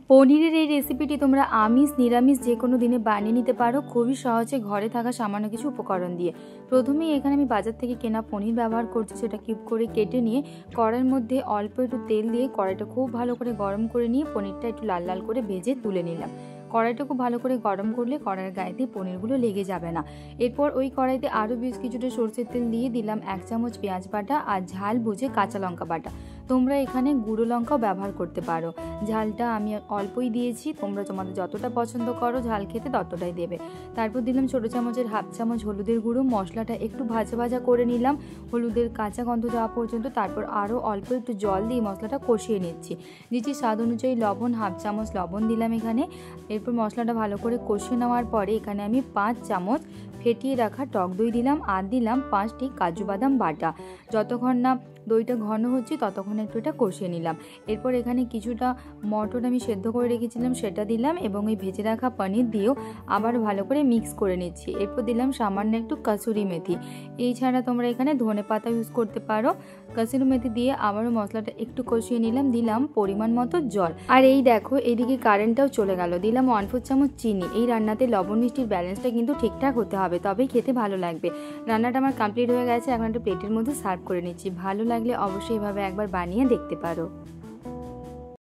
পনিরের এই রেসিপিটি তোমরা আমিষ নিরামিষ যে কোনো দিনে বানিয়ে নিতে পারো খুবই সহজে ঘরে থাকা সামান্য কিছু উপকরণ দিয়ে। প্রথমেই এখানে আমি বাজার থেকে কেনা পনির ব্যবহার করছি, সেটা কিউব করে কেটে নিয়ে কড়াইয়ের মধ্যে অল্প একটু তেল দিয়ে কড়াইটা খুব ভালো করে গরম করে নিয়ে পনিরটা একটু লাল লাল করে ভেজে তুলে নিলাম। কড়াইটা খুব ভালো করে গরম করলে কড়াইয়ের গায়েতে পনিরগুলো লেগে যাবে না। এরপর ওই কড়াইতে আরও বেশ কিছুটা সরষের তেল দিয়ে দিলাম 1 চামচ পেঁয়াজ বাটা আর ঝাল বুঝে কাঁচা লঙ্কা বাটা। তোমরা এখানে গুঁড়ো লঙ্কাও ব্যবহার করতে পারো। ঝালটা আমি অল্পই দিয়েছি, তোমরা তোমাদের যতটা পছন্দ করো ঝাল খেতে ততটাই দেবে। তারপর দিলাম ছোটো চামচের 1/2 চামচ হলুদের গুঁড়ো। মশলাটা একটু ভাজা ভাজা করে নিলাম হলুদের কাঁচা গন্ধ যাওয়া পর্যন্ত। তারপর আরও অল্প একটু জল দিয়ে মশলাটা কষিয়ে নিচ্ছি স্বাদ অনুযায়ী লবণ, 1/2 চামচ লবণ দিলাম এখানে। এরপর মশলাটা ভালো করে কষিয়ে নেওয়ার পরে এখানে আমি 5 চামচ ফেটিয়ে রাখা টক দই দিলাম আর দিলাম 5টি কাজু বাদাম বাটা। যতক্ষণ না দইটা ঘন হচ্ছে ততক্ষণ একটু এটা কষিয়ে নিলাম। এরপর এখানে কিছুটা মটর আমি সেদ্ধ করে রেখেছিলাম সেটা দিলাম এবং এই ভেজে রাখা পনির দিয়েও আবার ভালো করে মিক্স করে নিচ্ছি। এরপর দিলাম সামান্য একটু কাসুরি মেথি। এই ছাড়া তোমরা এখানে ধনে পাতা ইউজ করতে পারো। কাসুরি মেথি দিয়ে আবারও মশলাটা একটু কষিয়ে নিলাম, দিলাম পরিমাণ মতো জল। আর এই দেখো এইদিকে কারেন্টটাও চলে গেল। দিলাম 1/4 চামচ চিনি। এই রান্নাতে লবণ মিষ্টির ব্যালেন্সটা কিন্তু ঠিকঠাক হতে হবে, তবেই খেতে ভালো লাগবে। রান্নাটা আমার কমপ্লিট হয়ে গেছে, এখন একটা প্লেটের মধ্যে সার্ভ করে নিচ্ছি। ভালো লাগলে অবশ্যই এভাবে একবার বানিয়ে দেখতে পারো।